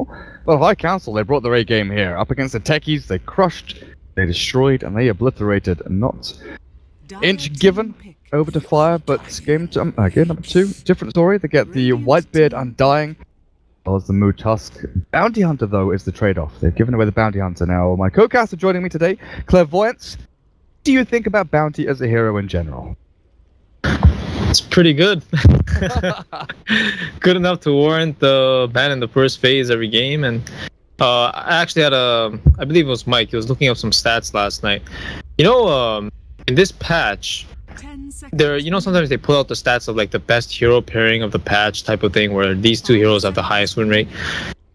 before. But High Council, they brought their A game here. Up against the Techies, they crushed, they destroyed, and they obliterated. Not inch given over to Fire, but game number 2, different story. They get the Whitebeard Undying, as well as the Moo Tusk. Bounty Hunter, though, is the trade-off. They've given away the Bounty Hunter now. My co-caster joining me today, Clairvoyance. What do you think about Bounty as a hero in general? It's pretty good. Good enough to warrant the ban in the first phase every game. And I actually had I believe it was Mike, he was looking up some stats last night. You know, in this patch, sometimes they pull out the stats of like the best hero pairing of the patch type of thing, where these two heroes have the highest win rate.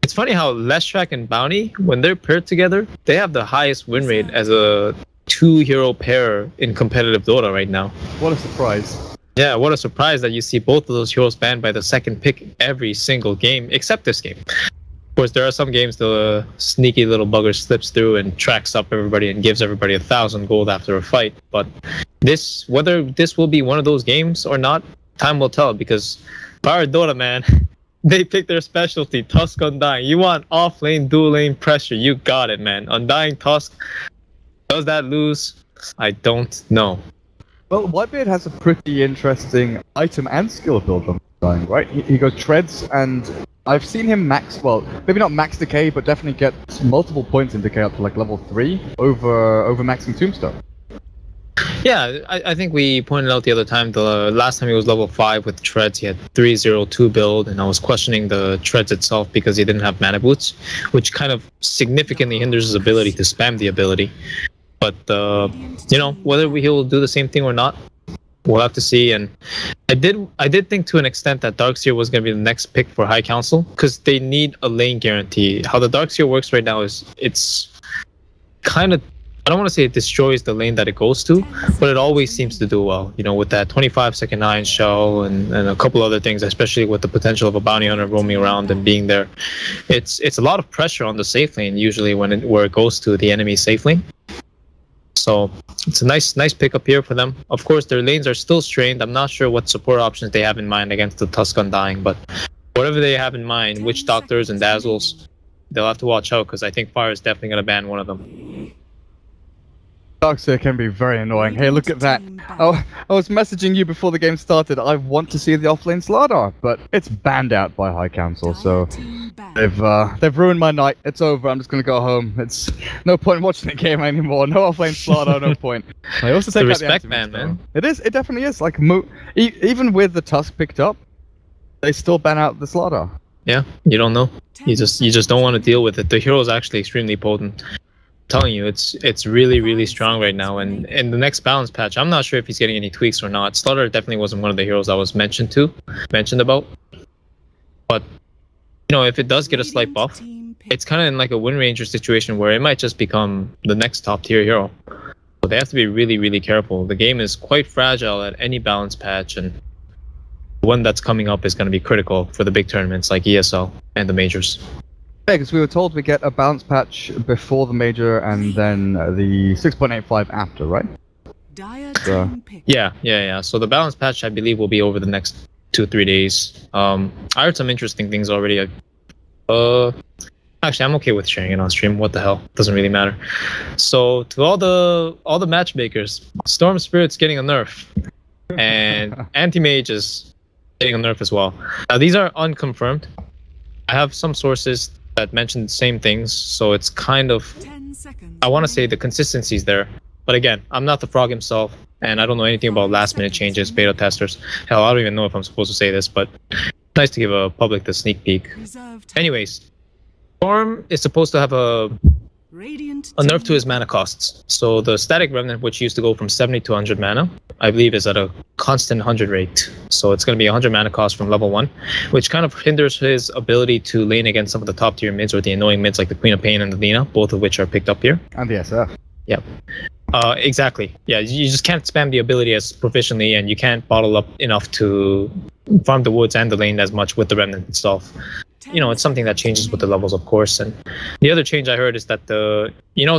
It's funny how Leshrac and Bounty, when they're paired together, they have the highest win rate as a 2-hero pair in competitive Dota right now. What a surprise. Yeah, what a surprise that you see both of those heroes banned by the second pick every single game, except this game. Of course, there are some games the sneaky little bugger slips through and tracks up everybody and gives everybody 1,000 gold after a fight. But this, whether this will be one of those games or not, time will tell, because FireDota, man, they pick their specialty, Tusk Undying. You want off-lane, dual-lane pressure, you got it, man. Undying Tusk, does that lose? I don't know. Well, Whitebeard has a pretty interesting item and skill build on Undying, right? He goes Treads, and I've seen him max, well, maybe not max decay, but definitely get multiple points in decay up to like level 3 over maxing Tombstone. Yeah, I think we pointed out the other time, the last time he was level 5 with Treads, he had 302 build, and I was questioning the Treads itself because he didn't have mana boots, which kind of significantly hinders his ability to spam the ability. But, you know, whether he'll do the same thing or not, we'll have to see. And I did think to an extent that Darkseer was going to be the next pick for High Council, because they need a lane guarantee. How the Darkseer works right now is it's kind of, I don't want to say it destroys the lane that it goes to, but it always seems to do well. You know, with that 25-second Iron Shell and a couple other things, especially with the potential of a Bounty Hunter roaming around and being there. It's a lot of pressure on the safe lane usually where it goes to the enemy safe lane. So it's a nice pickup here for them. Of course, their lanes are still strained. I'm not sure what support options they have in mind against the Tusk Undying, but whatever they have in mind, Witch Doctors and Dazzles, they'll have to watch out, because I think Fire is definitely going to ban one of them. Darkseer can be very annoying. Hey, look at that. Oh, I was messaging you before the game started. I want to see the offlane Slardar, but it's banned out by High Council, so they've ruined my night. It's over. I'm just gonna go home. It's no point watching the game anymore. No offlane Slardar, no point. I also take the respect ban, man. It is. It definitely is. Like even with the Tusk picked up, they still ban out the Slardar. Yeah, you don't know. You just don't want to deal with it. The hero is actually extremely potent. Telling you, it's really strong right now, and in the next balance patch, I'm not sure if he's getting any tweaks or not. Slaughter definitely wasn't one of the heroes I was mentioned about, but you know, if it does get a slight buff, it's kind of in like a Wind Ranger situation where it might just become the next top tier hero. So they have to be really careful. The game is quite fragile at any balance patch, and the one that's coming up is going to be critical for the big tournaments like ESL and the majors. Yeah, because we were told we get a balance patch before the major and then the 6.85 after, right? Yeah. So the balance patch, I believe, will be over the next 2-3 days. I heard some interesting things already. Actually, I'm okay with sharing it on stream. What the hell? Doesn't really matter. So to all the matchmakers, Storm Spirit's getting a nerf, and Anti-Mage is getting a nerf as well. Now these are unconfirmed. I have some sources that mentioned the same things, so it's kind of, I want to say the consistency's there. But again, I'm not the frog himself, and I don't know anything about last-minute changes, beta testers. Hell, I don't even know if I'm supposed to say this, but it's nice to give a public the sneak peek. Anyways, Storm is supposed to have a nerf to his mana costs. So the static remnant, which used to go from 70 to 100 mana, I believe is at a constant 100 rate. So it's going to be 100 mana cost from level 1, which kind of hinders his ability to lane against some of the top tier mids or the annoying mids like the Queen of Pain and the Lina, both of which are picked up here. And the SF. Yep. Exactly. Yeah, you just can't spam the ability as proficiently, and you can't bottle up enough to farm the woods and the lane as much with the remnant itself. You know, it's something that changes with the levels, of course. And the other change I heard is that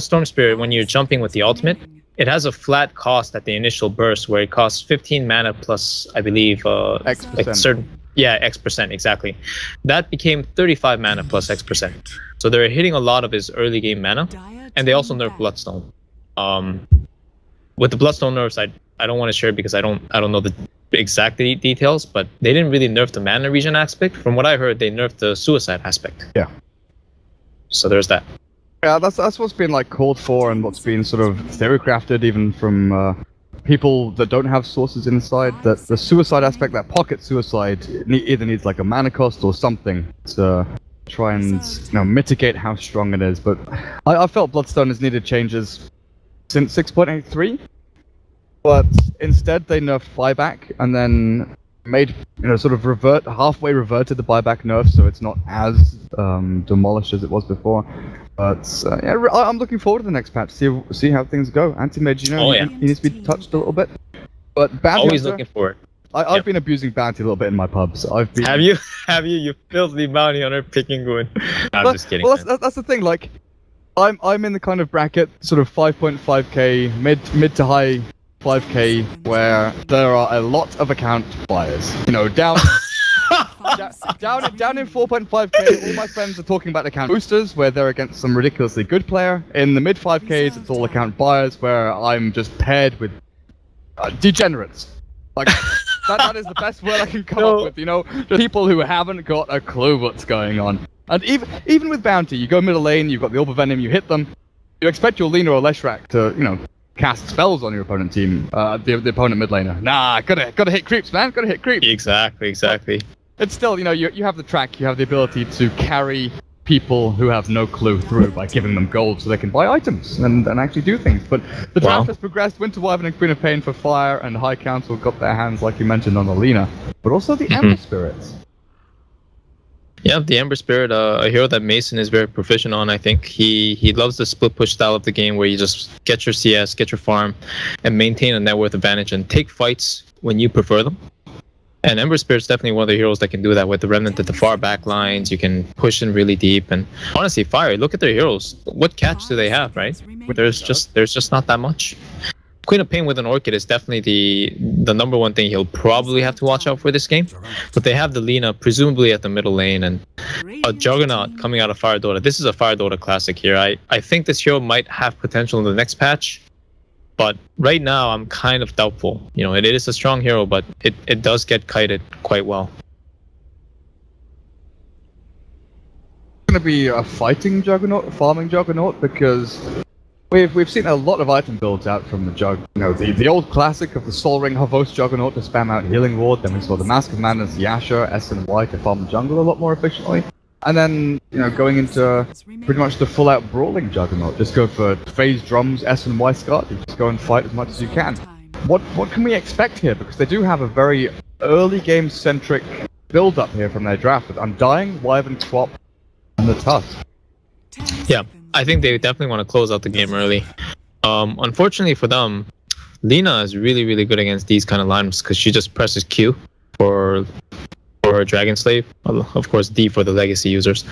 Storm Spirit, when you're jumping with the ultimate, it has a flat cost at the initial burst where it costs 15 mana plus, I believe, like certain Yeah, X%, exactly. That became 35 mana plus X%. So they're hitting a lot of his early game mana, and they also nerf Bloodstone. With the Bloodstone nerfs, I don't want to share because I don't know the exact details, but they didn't really nerf the mana regen aspect. From what I heard, they nerfed the suicide aspect. Yeah. So there's that. Yeah, that's what's been like called for, and what's been sort of theory crafted even from people that don't have sources inside. That the suicide aspect, that pocket suicide, either needs like a mana cost or something to try and mitigate how strong it is. But I felt Bloodstone has needed changes since 6.83, but instead they nerfed buyback and then made sort of halfway reverted the buyback nerf, so it's not as demolished as it was before. But yeah, I'm looking forward to the next patch. See how things go. Anti-mage, he needs to be touched a little bit. But Bounty always Hunter, looking for it. I've been abusing Bounty a little bit in my pubs. Have you? You filthy Bounty Hunter picking good. I'm just kidding. Well, that's the thing. Like, I'm in the kind of bracket, sort of 5.5k, mid to high 5k, where there are a lot of account buyers. Down. Down in 4.5k, all my friends are talking about account boosters, where they're against some ridiculously good player. In the mid 5ks, it's all account buyers, where I'm just paired with degenerates. Like, that is the best word I can come up with, just people who haven't got a clue what's going on. And even with Bounty, you go middle lane, you've got the Orb Venom, you hit them, you expect your Lina or Leshrac to, cast spells on your opponent team, the opponent mid laner. Nah, gotta hit creeps, man, gotta hit creeps. Exactly. It's still, you have the track, you have the ability to carry people who have no clue through by giving them gold so they can buy items and actually do things. But the draft has progressed. Winter Wyvern and Queen of Pain for Fire, and High Council got their hands, like you mentioned, on the Lina. But also the Ember Spirits. Yeah, the Ember Spirit, a hero that Mason is very proficient on, I think. He loves the split push style of the game where you just get your CS, get your farm, and maintain a net worth advantage and take fights when you prefer them. And Ember Spirit's definitely one of the heroes that can do that with the Remnant at the far back lines. You can push in really deep. And honestly, Fire, look at their heroes. What catch do they have, right? There's just not that much. Queen of Pain with an Orchid is definitely the number one thing he'll probably have to watch out for this game. But they have the Lina presumably at the middle lane, and a Juggernaut coming out of FireDota. This is a FireDota classic here. I think this hero might have potential in the next patch. But right now, I'm kind of doubtful. It is a strong hero, but it does get kited quite well. It's going to be a fighting Juggernaut, a farming Juggernaut, because we've seen a lot of item builds out from the Jug. The old classic of the Soul Ring Havos Juggernaut to spam out Healing Ward. Then we saw the Mask of Madness Yasha, S and Y to farm the jungle a lot more efficiently. And then, going into pretty much the full-out brawling Juggernaut. Just go for phase drums, S and Y Scott. You just go and fight as much as you can. What can we expect here? Because they do have a very early game-centric build-up here from their draft with Undying, Wyvern, Swap, and the Tusk. Yeah, I think they definitely want to close out the game early. Unfortunately for them, Lina is really, really good against these kind of lineups because she just presses Q for Dragon Slave, of course D for the legacy users,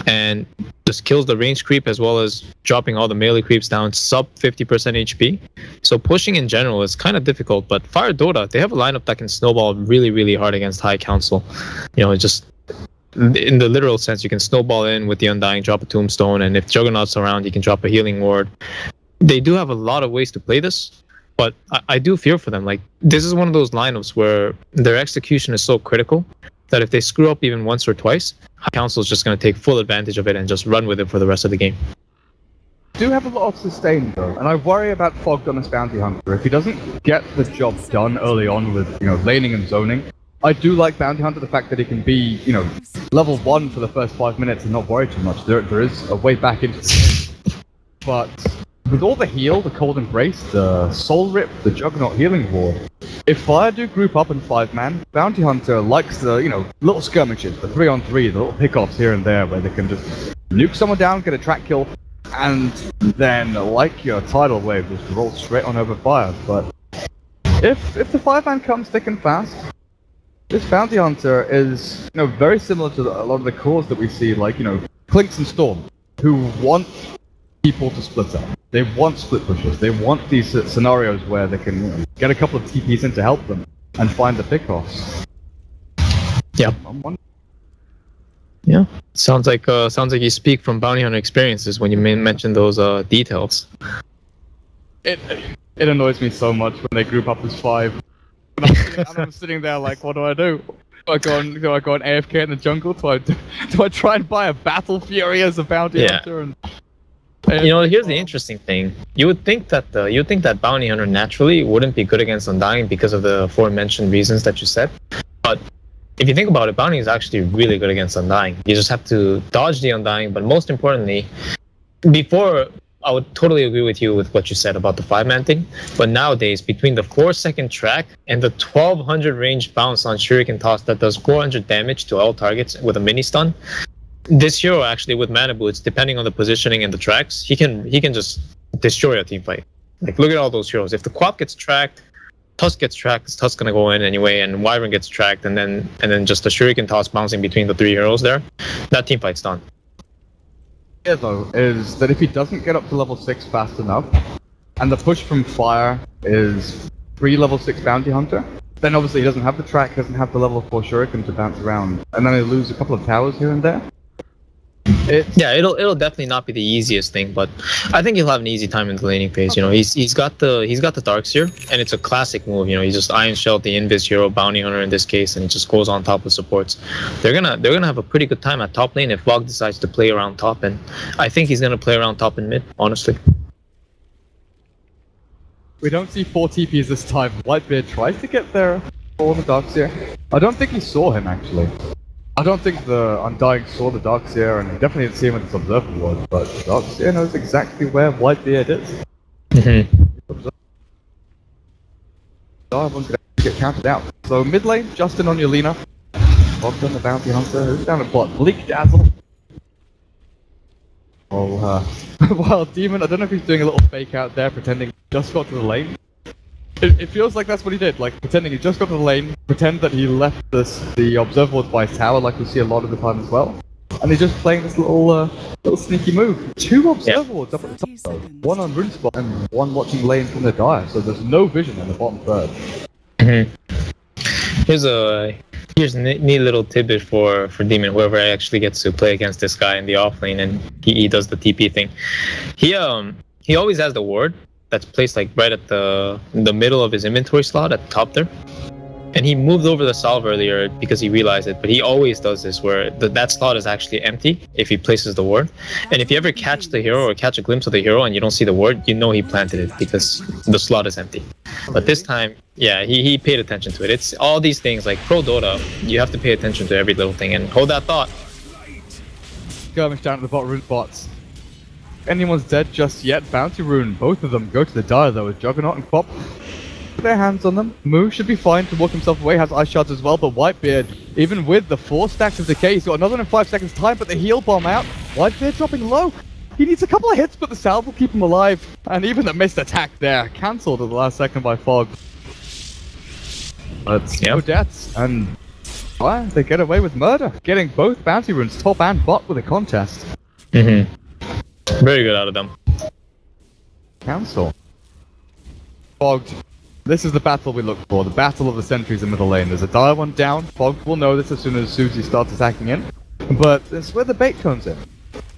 and just kills the range creep as well as dropping all the melee creeps down sub 50% HP. So pushing in general is kind of difficult, but FireDota, they have a lineup that can snowball really, really hard against High Council. Just in the literal sense, you can snowball in with the Undying, drop a Tombstone, and if Juggernaut's around, you can drop a Healing Ward. They do have a lot of ways to play this, but I do fear for them. Like, this is one of those lineups where their execution is so critical that if they screw up even once or twice, High Council is just going to take full advantage of it and just run with it for the rest of the game. Do have a lot of sustain though, and I worry about Fogged on this Bounty Hunter. If he doesn't get the job done early on with laning and zoning, I do like Bounty Hunter, the fact that he can be level 1 for the first 5 minutes and not worry too much. There is a way back into the game. But with all the heal, the Cold Embrace, the Soul Rip, the Juggernaut Healing Ward, if Fire do group up in 5-man, Bounty Hunter likes the, little skirmishes, the 3-on-3, the little pickoffs here and there where they can just nuke someone down, get a track kill, and then, like your Tidal Wave, just roll straight on over Fire. But if the 5-man comes thick and fast, this Bounty Hunter is, very similar to a lot of the cores that we see, like, Clinks and Storm, who want people to split up. They want split pushes. They want these scenarios where they can get a couple of TPs in to help them and find the pickoffs. Yeah. Yeah. Sounds like you speak from bounty hunter experiences when you mention those details. It annoys me so much when they group up as 5. And I'm sitting there like, what do I do? Do I go on AFK in the jungle? Do I try and buy a Battle Fury as a bounty hunter? And you know, here's the interesting thing. You would think that bounty hunter naturally wouldn't be good against Undying because of the aforementioned reasons that you said. But if you think about it, bounty is actually really good against Undying. You just have to dodge the Undying, but most importantly, before I would totally agree with you with what you said about the 5-man thing, but nowadays between the 4-second track and the 1200 range bounce on Shuriken Toss that does 400 damage to all targets with a mini stun, this hero actually with mana boots, depending on the positioning and the tracks, he can just destroy a team fight. Like look at all those heroes. If the Quap gets tracked, Tusk gets tracked, Tusk's gonna go in anyway, and Wyvern gets tracked, and then just a Shuriken Toss bouncing between the 3 heroes there, that team fight's done. Yeah, though, is that if he doesn't get up to level 6 fast enough, and the push from Fire is 3 level 6 bounty hunter, then obviously he doesn't have the track, doesn't have the level 4 Shuriken to bounce around, and then he lose a couple of towers here and there. Yeah, it'll definitely not be the easiest thing, but I think he'll have an easy time in the laning phase. You know, he's got the Darkseer, and it's a classic move. You know, he just Iron Shell the Invis hero, bounty hunter in this case, and he just goes on top of supports. They're gonna have a pretty good time at top lane if Vog decides to play around top, and I think he's gonna play around top and mid, honestly. We don't see 4 TPs this time. Whitebeard tries to get there for the Darkseer. I don't think he saw him actually. I don't think the Undying saw the Darkseer, and he definitely didn't see him with his Observer Ward, but Darkseer knows exactly where Whitebeard is. Everyone's gonna get counted out. So mid lane, Justin on Yelena. Bogdan the Bounty Hunter, who's down at bot? Bleak Dazzle. Well, Demon, I don't know if he's doing a little fake out there, pretending he just got to the lane. It feels like that's what he did, like pretending he just got to the lane, pretend that he left the Observer Ward by his tower, like we see a lot of the time as well. And he's just playing this little sneaky move. 2 Observer Wards up at the top though. 1 on Rune Spot and 1 watching lane from the Dire, so there's no vision in the bottom third. Here's a neat little tidbit for Demon, whoever actually gets to play against this guy in the off lane and he does the TP thing. He always has the ward that's placed like right at the middle of his inventory slot at the top there, and he moved over the salve earlier because he realized it, but he always does this where that slot is actually empty if he places the ward, and if you ever catch the hero or catch a glimpse of the hero and you don't see the ward, you know he planted it because the slot is empty. But this time, yeah, he paid attention to it. It's all these things like pro Dota, you have to pay attention to every little thing and hold that thought. Skirmish down at the bot, Rune bots. Anyone's dead just yet. Bounty Rune, both of them go to the Dire though with Juggernaut and Quap. Put their hands on them. Moo should be fine to walk himself away, has Ice Shards as well, but Whitebeard, even with the 4 stacks of decay, he's got another in 5 seconds time, but the heal bomb out. Whitebeard dropping low. He needs a couple of hits, but the salve will keep him alive. And even the missed attack there, cancelled at the last second by Fog. But no deaths, and well, they get away with murder, getting both Bounty Runes, top and bot, with a contest. Very good out of them. Cancel. Fogged. This is the battle we look for, the battle of the sentries in middle lane. There's a Dire one down. Fogged will know this as soon as Susie starts attacking in. But this is where the bait comes in.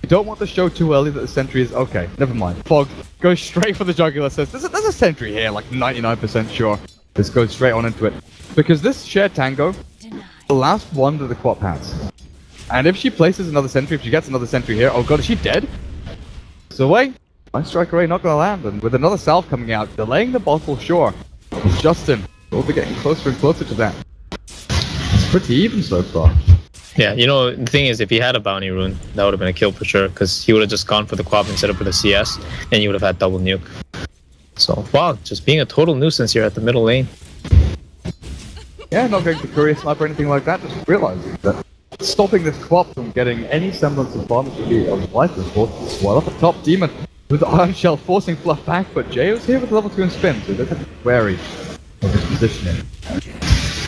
You don't want to show too early that the sentry is... Okay, never mind. Fogged goes straight for the jugular, says, there's a sentry here, like 99% sure. This goes straight on into it. Because this shared tango, the last one that the Quap has. And if she places another sentry, if she gets another sentry here, oh god, is she dead? So away. My strike array not gonna land, and with another salve coming out, delaying the bottle, sure. Justin will be getting closer and closer to that. It's pretty even so far. Yeah, you know, the thing is, if he had a bounty rune, that would have been a kill for sure, because he would have just gone for the Quap instead of for the CS, and you would have had double nuke. So, wow, just being a total nuisance here at the middle lane. Yeah, not going for Courier Sniper or anything like that, just realizing that stopping this Quap from getting any semblance of damage would be of life report. While up at top, Demon with the Iron Shell forcing Fluff back, but Jayo's here with level 2 and spin, so they're going to be wary of his positioning.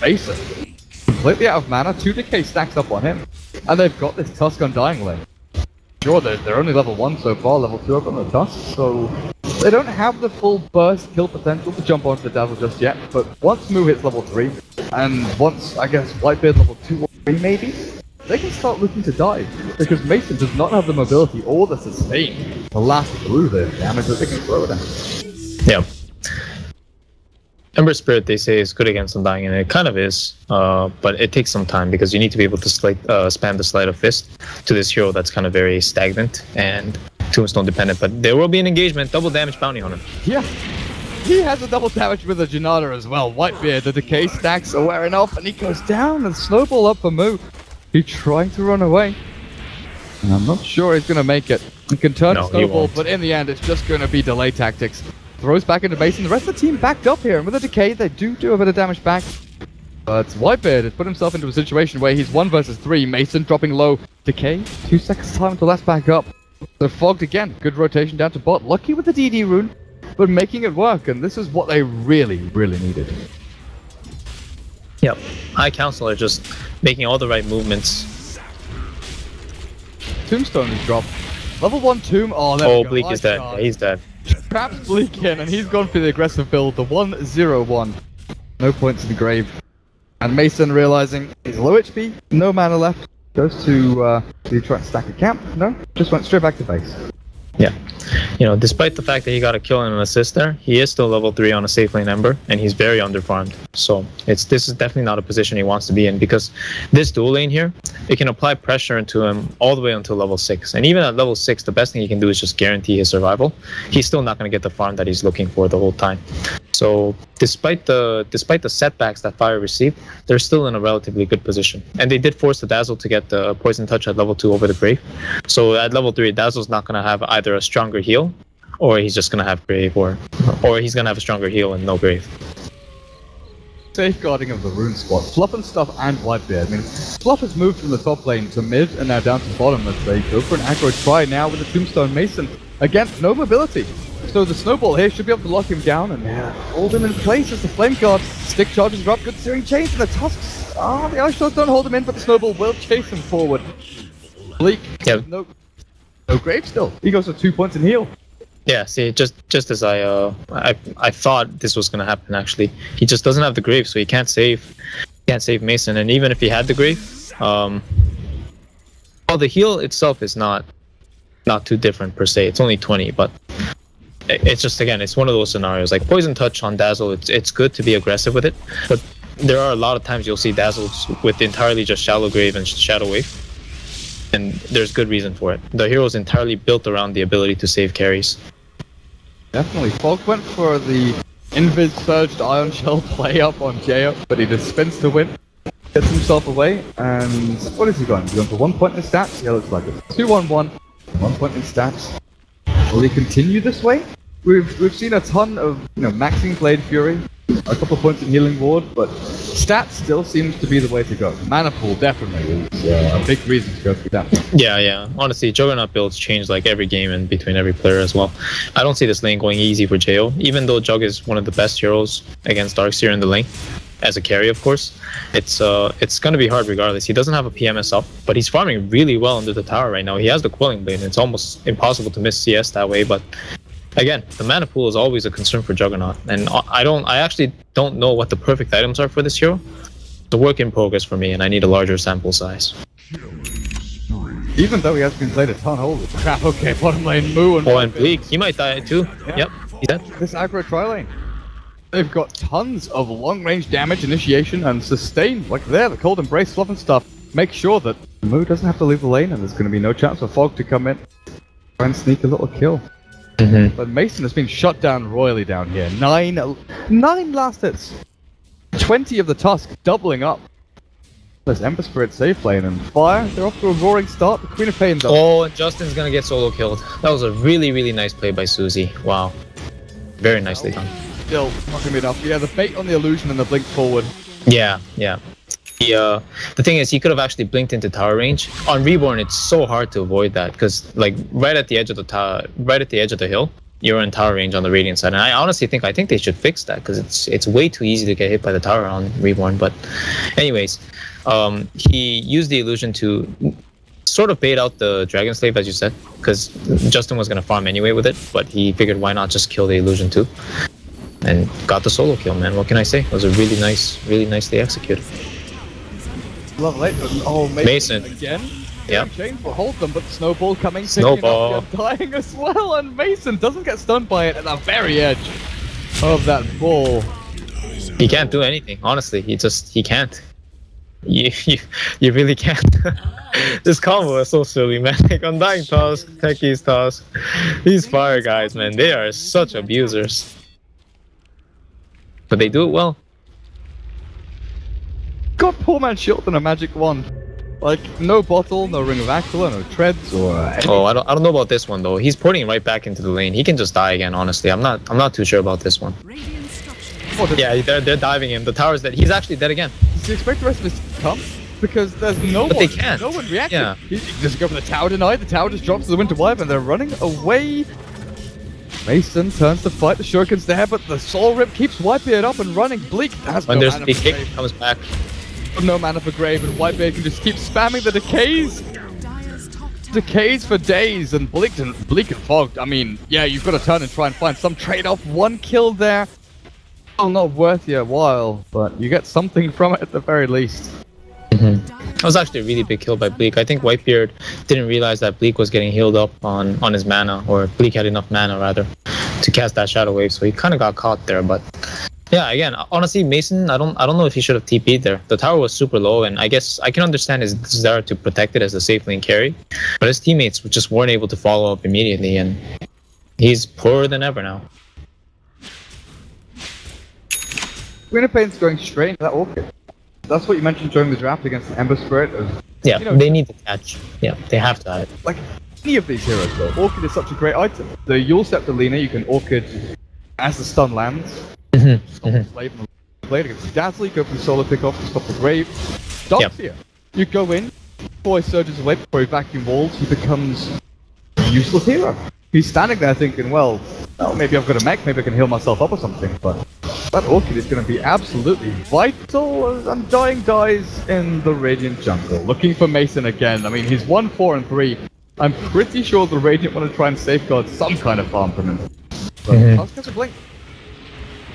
Basic. Completely out of mana, 2 decay stacks up on him, and they've got this Tusk Undying lane. Sure, they're only level 1 so far, level 2 up on the Tusk, so they don't have the full burst kill potential to jump onto the Dazzle just yet, but once Moo hits level 3, and once, I guess, Whitebeard level 2 maybe, they can start looking to dive, because Mason does not have the mobility or the sustain to last through the damage that they can throw at him. Yeah. Ember Spirit, they say, is good against Undying, and it kind of is, but it takes some time because you need to be able to spam the Sleight of Fist to this hero that's kind of very stagnant and Tombstone dependent. But there will be an engagement, double damage bounty on him. Yeah, he has a double damage with a Janata as well. Whitebeard, the decay stacks are wearing off, and he goes down and snowball up for Moo. He's trying to run away, and I'm not sure he's going to make it. He can turn to snowball, but in the end, it's just going to be delay tactics. Throws back into Mason. The rest of the team backed up here, and with a decay, they do a bit of damage back. But Whitebeard has put himself into a situation where he's 1 versus 3. Mason dropping low. Decay, 2 seconds time to last back up. So Fogged again. Good rotation down to bot. Lucky with the DD rune, but making it work, and this is what they really, really needed. Yep. High Council are just making all the right movements. Tombstone is dropped. Level 1 Tomb. Oh, there we go. Bleak is dead. Yeah, he's dead. Traps Bleak in, and he's gone for the aggressive build, the 1-0-1. No points in the grave. And Mason realizing he's low HP, no mana left, goes to try and stack a camp. No, just went straight back to base. Yeah. You know, despite the fact that he got a kill and an assist there, he is still level 3 on a safe lane Ember, and he's very underfarmed. So this is definitely not a position he wants to be in, because this dual lane here, it can apply pressure into him all the way until level 6. And even at level 6, the best thing he can do is just guarantee his survival. He's still not going to get the farm that he's looking for the whole time. So despite the setbacks that Fire received, they're still in a relatively good position. And they did force the Dazzle to get the Poison Touch at level 2 over the Grave. So at level 3, Dazzle's not going to have either a stronger heal, or he's just going to have Grave, or he's going to have a stronger heal and no Grave. Safeguarding of the rune squad. Fluff and Stuff and Whitebeard. I mean, Fluff has moved from the top lane to mid and now down to bottom as they go for an aggro try now with the Tombstone Mason. Again, no mobility. So the snowball here should be able to lock him down and hold him in place as the flame guard stick charges are up. Good searing chains and the tusks. The ice shots don't hold him in, but the snowball will chase him forward. Bleak. Yeah. No grave still. He goes for 2 points in heal. Yeah, see, just as I thought this was gonna happen. Actually, he just doesn't have the grave, so he can't save Mason. And even if he had the grave, well, the heal itself is not too different per se. It's only 20, but it's just, again, it's one of those scenarios like Poison Touch on Dazzle. It's good to be aggressive with it, but there are a lot of times you'll see Dazzles with entirely just Shallow Grave and Shadow Wave, and there's good reason for it. The hero is entirely built around the ability to save carries. Definitely. Fog went for the Invis Surged Ion Shell play up on J-Up, but he just spins to win. Gets himself away, and what is he going? He's going for 1 point in stats? Yeah, looks like it. 2-1-1, 1 point in stats. Will he continue this way? We've seen a ton of, maxing Blade Fury, a couple of points in Healing Ward, but stats still seems to be the way to go. Mana pool definitely is a big reason to go through that. Yeah. Honestly, Juggernaut builds change like every game and between every player as well. I don't see this lane going easy for Jo, even though Jug is one of the best heroes against Darkseer in the lane. As a carry, of course, it's going to be hard regardless. He doesn't have a PMS up, but he's farming really well under the tower right now. He has the Quelling Blade, and it's almost impossible to miss CS that way, but again, the mana pool is always a concern for Juggernaut, and I actually don't know what the perfect items are for this hero. It's a work in progress for me, and I need a larger sample size. Even though he has been played a ton, holy crap, okay, bottom lane, Moo and Bleak, he might die too. Yep, he's dead. This aggro tri-lane. They've got tons of long-range damage, initiation, and sustain. Like there, the Cold Embrace, Fluff and Stuff. Make sure that Moo doesn't have to leave the lane, and there's going to be no chance for Fog to come in. Try and sneak a little kill. But Mason has been shut down royally down here. 9 last hits. 20 of the Tusk, doubling up. There's Ember Spirit safe lane, and Fire, they're off to a roaring start. The Queen of Pain's up. Oh, and Justin's going to get solo killed. That was a really, really nice play by Susie. Wow. Very nicely done. Still not going to be enough. Yeah, the bait on the illusion and the blink forward. Yeah. The thing is, he could have actually blinked into tower range. On Reborn, it's so hard to avoid that because, like, right at the edge of the tower, right at the edge of the hill, you're in tower range on the Radiant side. And I honestly think they should fix that because it's way too easy to get hit by the tower on Reborn. But, anyways, he used the illusion to sort of bait out the Dragon Slave, as you said, because Justin was going to farm anyway with it, but he figured why not just kill the illusion too. And got the solo kill, man. What can I say? It was a really nicely executed. Level 8. Oh, Mason. Again. Yep. Chains will hold them, but the snowball coming. Snowball. Dying as well, and Mason doesn't get stunned by it at the very edge of that ball. He can't do anything, honestly. He can't. You really can't. This combo is so silly, man. Like Undying toss, Techie's toss. These Fire guys, man, they are such abusers. But they do it well. Got poor man shield and a magic wand. Like, no bottle, no ring of Aquila, no treads, or anything. Oh, I don't know about this one though. He's porting right back into the lane. He can just die again, honestly. I'm not too sure about this one. Yeah, they're diving him. The tower's dead. He's actually dead again. Does he expect the rest of us to come? Because there's no one. But they can't. No one reacting. Yeah. He just go for the tower denied. The tower just drops to the Winter Wyvern and they're running away. Mason turns to fight. The Shuriken's there, but the Soul Rip keeps Whitebeard up and running. Bleak has When no there's mana a big for kick, Grave. comes back. No mana for Grave, and Whitebeard can just keep spamming the decays. Decays for days, and Bleak and Fogged. I mean, yeah, you've got to turn and try and find some trade-off. One kill there. Well, not worth your while, but you get something from it at the very least. That was actually a really big kill by Bleak. I think Whitebeard didn't realize that Bleak was getting healed up on his mana, or Bleak had enough mana rather, to cast that Shadow Wave, so he kind of got caught there. But yeah, again, honestly, Mason, I don't know if he should have TP'd there. The tower was super low, and I guess I can understand his desire to protect it as a safe lane carry, but his teammates just weren't able to follow up immediately, and he's poorer than ever now. Winterpain's going straight into that Orchid. That's what you mentioned during the draft against the Ember Spirit. Yeah, you know, they need to catch. Yeah, they have to have it. Like any of these heroes, though, Orchid is such a great item. The Yule Scepter Lina, you can Orchid as the stun lands. Blade against Dazzle, you go for the solo pick off to stop the Grave. Darkseer, you go in, before he surges away, before he vacuum walls, he becomes a useless hero. He's standing there thinking, well, maybe I've got a mech, maybe I can heal myself up or something, but that Orchid is going to be absolutely vital as Undying dies in the Radiant jungle. Looking for Mason again. I mean, he's 1, 4, and 3. I'm pretty sure the Radiant want to try and safeguard some kind of farm from him. But Tusk has a blink.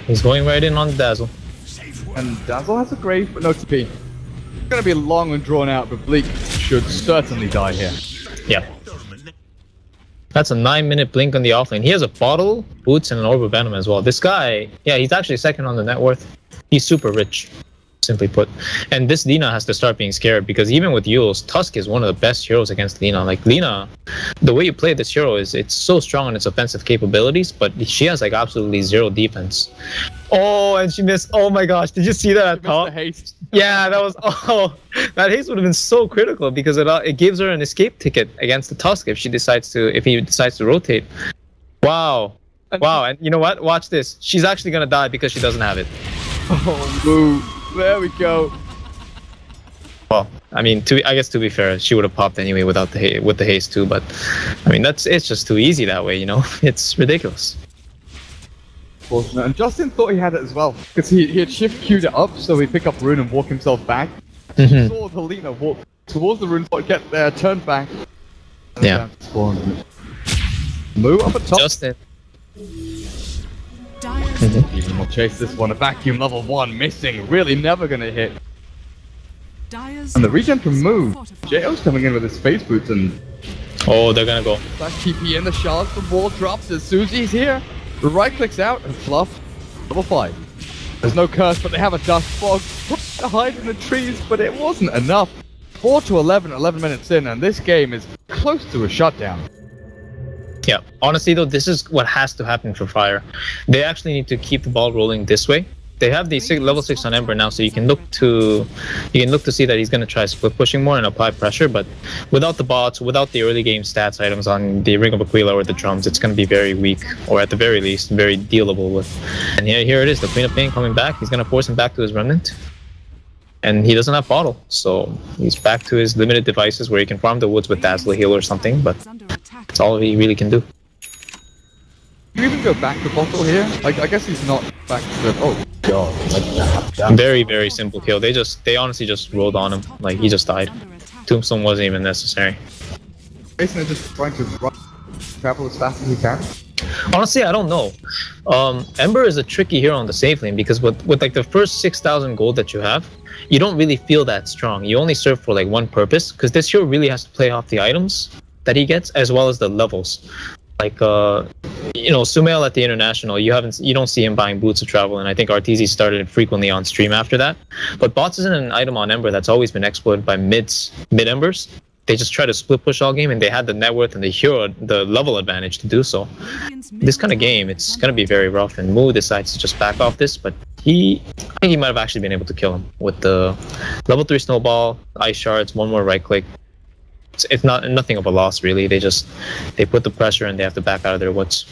He's going right in on the Dazzle. And Dazzle has a Grave, but no TP. It's going to be long and drawn out, but Bleak should certainly die here. Yeah. That's a 9-minute blink on the offlane. He has a bottle, boots, and an orb of venom as well. This guy, yeah, he's actually second on the net worth. He's super rich, simply put. And this Lina has to start being scared, because even with Yules, Tusk is one of the best heroes against Lina. Like Lina, the way you play this hero is it's so strong in its offensive capabilities, but she has like absolutely zero defense. Oh, and she missed. Oh my gosh, did you see that at top? Haste. Yeah, that was, that haste would have been so critical, because it gives her an escape ticket against the Tusk if he decides to rotate. Wow. Wow, and you know what? Watch this. She's actually gonna die because she doesn't have it. Oh, boo. There we go. Well, I mean, I guess to be fair, she would have popped anyway with the haste too. But I mean, it's just too easy that way, you know. It's ridiculous. Fortunate. And Justin thought he had it as well, because he had shift queued it up, so he'd pick up rune and walk himself back. He saw the Lina walk towards the rune spot, get there, turn back. Yeah. Move up at top. Justin. Even will chase this one. A vacuum level 1 missing. Really never gonna hit. And the regen can move. JO's coming in with his space boots and... Oh, they're gonna go. Back TP in the shards. The wall drops as Susie's here. The right clicks out and Fluff. Level 5. There's no curse, but they have a dust fog. To hide in the trees, but it wasn't enough. 4 to 11 minutes in, and this game is close to a shutdown. Yeah, honestly though, this is what has to happen for Fire. They actually need to keep the ball rolling this way. They have the level 6 on Ember now, so you can look to see that he's going to try split pushing more and apply pressure. But without the bots, without the early game stats items on the Ring of Aquila or the drums, it's going to be very weak, or at the very least, very dealable with. And here it is, the Queen of Pain coming back. He's going to force him back to his remnant. And he doesn't have bottle, so he's back to his limited devices where he can farm the woods with Dazzle Heal or something, but that's all he really can do. Do you even go back to bottle here? Like, I guess he's not back to the... Oh, God. Like, very, very simple kill. They honestly just rolled on him. Like, he just died. Tombstone wasn't even necessary. Basically just trying to travel as fast as he can. Honestly, I don't know. Ember is a tricky hero on the safe lane, because with like the first 6,000 gold that you have, you don't really feel that strong. You only serve for like one purpose, because this hero really has to play off the items that he gets as well as the levels. Like you know, Sumail at the international, you don't see him buying boots of travel, and I think RTZ started it frequently on stream after that. But bots isn't an item on Ember that's always been exploited by mid Embers. They just try to split push all game, and they had the net worth and the level advantage to do so. This kind of game, it's gonna be very rough, and Mu decides to just back off this, but I think he might have actually been able to kill him with the level 3 snowball, ice shards, one more right click. It's nothing of a loss really. They put the pressure and they have to back out of their woods.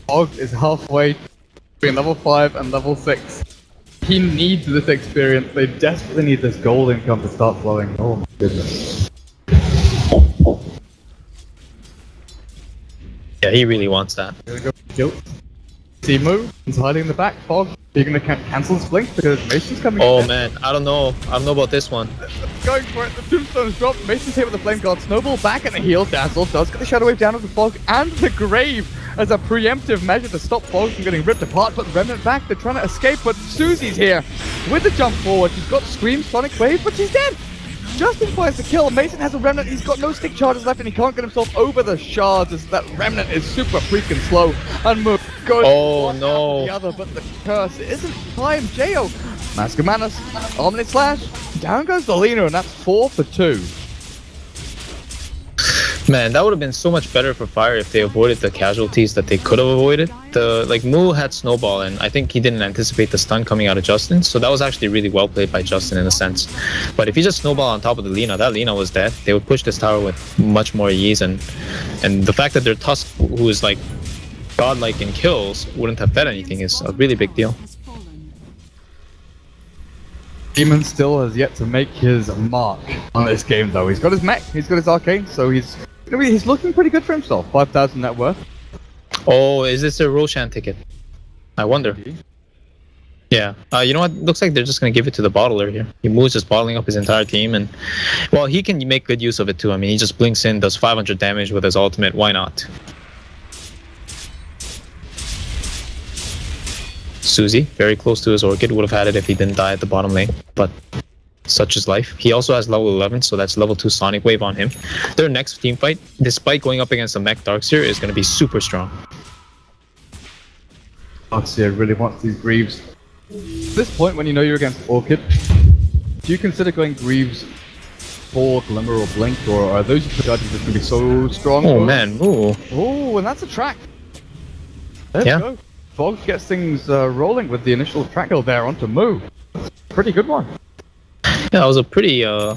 Og is halfway between level 5 and level 6. He needs this experience. They desperately need this gold income to start flowing. Oh my goodness. Yeah, he really wants that. Here we go. Guilt. See Mu, he's hiding in the back. Fog, you're gonna cancel this blink because Mason's coming. Oh man, I don't know about this one. Going for it, the tombstone's dropped. Mason's hit with the flame guard. Snowball back at the heel. Dazzle does get the shadow wave down of the Fog and the grave as a preemptive measure to stop Fog from getting ripped apart. Put the remnant back. They're trying to escape, but Susie's here with the jump forward. She's got Scream, Sonic Wave, but she's dead. Justin finds the kill. Mason has a remnant. He's got no stick charges left, and he can't get himself over the shards as that remnant is super freaking slow. And Mook goes one after the other, but the curse isn't time. Jo, Mask of Manus, Omni Slash. Down goes the Lina, and that's 4 for 2. Man, that would have been so much better for Fire if they avoided the casualties that they could have avoided. Like Mu had Snowball, and I think he didn't anticipate the stun coming out of Justin, so that was actually really well played by Justin in a sense. But if he just Snowball on top of the Lina, that Lina was dead. They would push this tower with much more ease, and the fact that their Tusk, who is like godlike in kills, wouldn't have fed anything is a really big deal. Demon still has yet to make his mark on this game though. He's got his mech, he's got his arcane, so he's looking pretty good for himself. 5,000 net worth. Oh, is this a Roshan ticket? I wonder. Yeah, you know what? Looks like they're just gonna give it to the bottler here. He moves just bottling up his entire team, and well, he can make good use of it too. I mean, he just blinks in, does 500 damage with his ultimate. Why not? Susie, very close to his Orchid, would have had it if he didn't die at the bottom lane, but such is life. He also has level 11, so that's level 2 Sonic Wave on him. Their next team fight, despite going up against a mech Darkseer, is going to be super strong. Darkseer really wants these Greaves. At this point, when you know you're against Orchid, do you consider going Greaves for Glimmer or Blink, or are those judges just going to be so strong? Oh man, ooh. Oh, and that's a track. Let's go. Fog gets things rolling with the initial track kill there onto Mu. Pretty good one. Yeah, that was a pretty a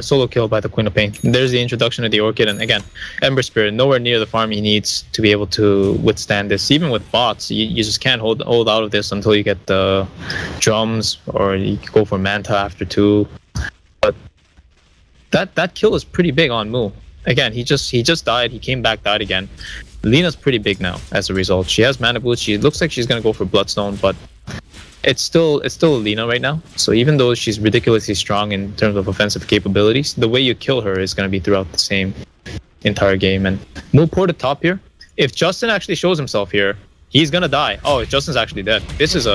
solo kill by the Queen of Pain. There's the introduction of the Orchid, and again, Ember Spirit, nowhere near the farm he needs to be able to withstand this. Even with bots, you just can't hold out of this until you get the drums, or you go for Manta after 2. But that kill is pretty big on Mu. Again, he just died, he came back, died again. Lina's pretty big now as a result. She has mana boots. She looks like she's gonna go for Bloodstone, but it's still Lina right now. So even though she's ridiculously strong in terms of offensive capabilities, the way you kill her is gonna be throughout the same entire game. And Mu poured it top here. If Justin actually shows himself here, he's gonna die. Oh, Justin's actually dead. This is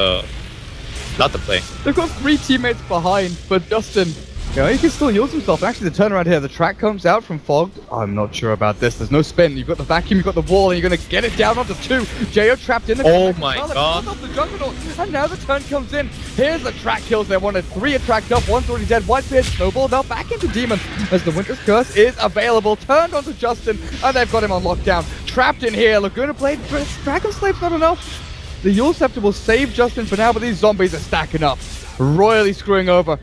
not the play. They've got 3 teammates behind, but Justin, you know, he can still use himself. Actually, the turnaround here, the track comes out from Fog. I'm not sure about this. There's no spin. You've got the vacuum, you've got the wall, and you're going to get it down onto 2. Jo trapped in the Oh my god. And now the turn comes in. Here's the track kills they wanted. 3 are tracked up, 1's already dead. Whitebeard, Snowball, now back into Demon as the Winter's Curse is available. Turned onto Justin, and they've got him on lockdown. Trapped in here. Laguna Blade, Dragon Slave's not enough. The Yule Scepter will save Justin for now, but these zombies are stacking up. Royally screwing over.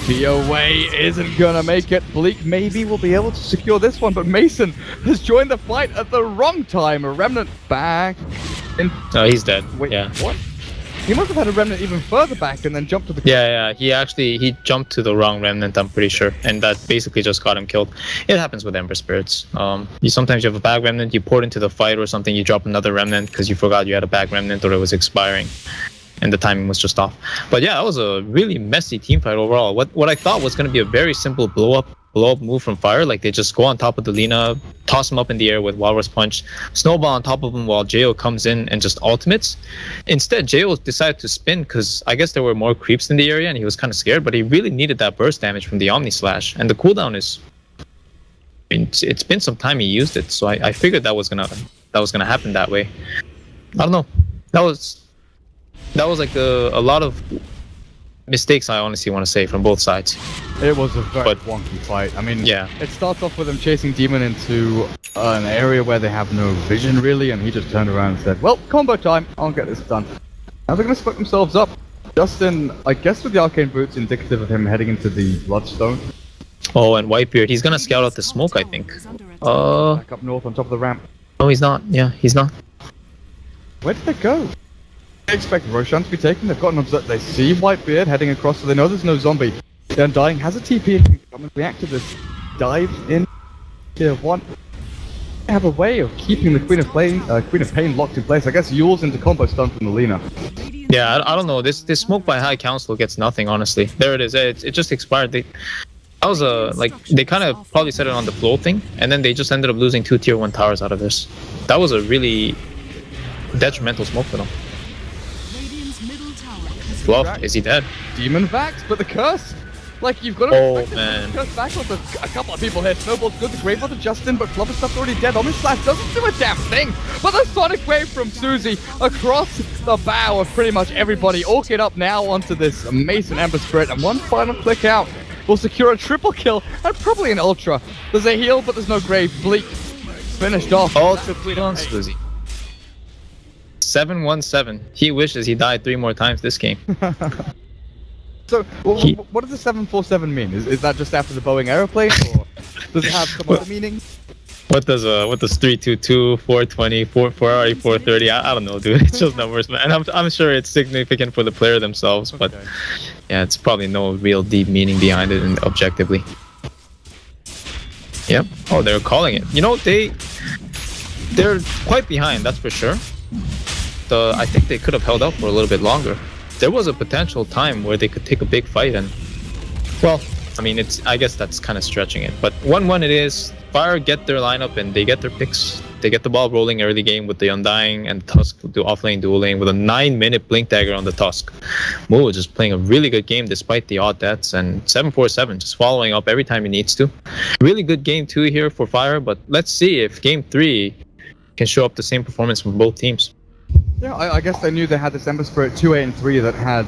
BOA isn't gonna make it. Bleak maybe will be able to secure this one, but Mason has joined the fight at the wrong time. A Remnant back. Oh, he's dead. Wait, yeah. What? He must have had a Remnant even further back and then jumped to the... Yeah, he jumped to the wrong Remnant, I'm pretty sure. And that basically just got him killed. It happens with Ember Spirits. Sometimes you have a bag Remnant, you pour it into the fight or something, you drop another Remnant because you forgot you had a bag Remnant or it was expiring. And the timing was just off. But yeah, that was a really messy team fight overall. What I thought was going to be a very simple blow up blow-up move from Fire. Like, they just go on top of the Lina, toss him up in the air with Walrus Punch, snowball on top of him while Jo comes in and just ultimates. Instead, Jo decided to spin because I guess there were more creeps in the area and he was kind of scared, but he really needed that burst damage from the Omni Slash. And the cooldown is... It's been some time he used it, so I figured that was gonna happen that way. I don't know. That was like a lot of mistakes, I honestly want to say, from both sides. It was a very wonky fight. I mean, yeah. It starts off with him chasing Demon into an area where they have no vision, really, and he just turned around and said, well, combo time, I'll get this done. Now they're going to split themselves up. Justin, I guess with the Arcane Boots, indicative of him heading into the Bloodstone. Oh, and Whitebeard, he's going to scout out the smoke, I think. Back up north on top of the ramp. No, he's not. Yeah, he's not. Where did they go? They expect Roshan to be taken. They've got an observer. They see Whitebeard heading across, so they know there's no zombie. The Undying has a TP and can come and react to this. Dive in tier 1. They have a way of keeping the Queen of Pain locked in place. I guess Yule's into combo stun from the Lina. Yeah, I don't know. This smoke by High Council gets nothing, honestly. There it is. It just expired. That was they kind of probably set it on the flow thing, and then they just ended up losing 2 tier 1 towers out of this. That was a really detrimental smoke for them. Fluff, is he dead? Demon Vax, but the curse! Like, you've got to curse back with a couple of people here. Snowball's good, the Grave Mother Justin, but Flubber Stuff's already dead. Omni Slash doesn't do a damn thing! But the Sonic Wave from Susie across the bow of pretty much everybody. All get up now onto this Mason Ember Spirit, and one final click out will secure a triple kill and probably an Ultra. There's a heal, but there's no Grave. Bleak finished off. Ultra complete on Susie. 7-1-7. He wishes he died 3 more times this game. So, what does the 747 mean? Is that just after the Boeing aeroplane, or does it have some other meanings? What does 322, 420, 440, 430? I don't know, dude. It's just numbers, man. I'm sure it's significant for the player themselves, but yeah, it's probably no real deep meaning behind it, and objectively. Yep. Oh, they're calling it. You know, they're quite behind, that's for sure. I think they could have held up for a little bit longer. There was a potential time where they could take a big fight, and well, I mean, I guess that's kind of stretching it. But 1-1 it is. Fire get their lineup and they get their picks. They get the ball rolling early game with the Undying and Tusk do offlane dueling with a 9-minute Blink Dagger on the Tusk. Moo just playing a really good game despite the odd deaths, and 7-4-7 just following up every time he needs to. Really good game 2 here for Fire, but let's see if game 3 can show up the same performance from both teams. Yeah, I guess they knew they had this Ember Spirit 2, 8, and 3 that had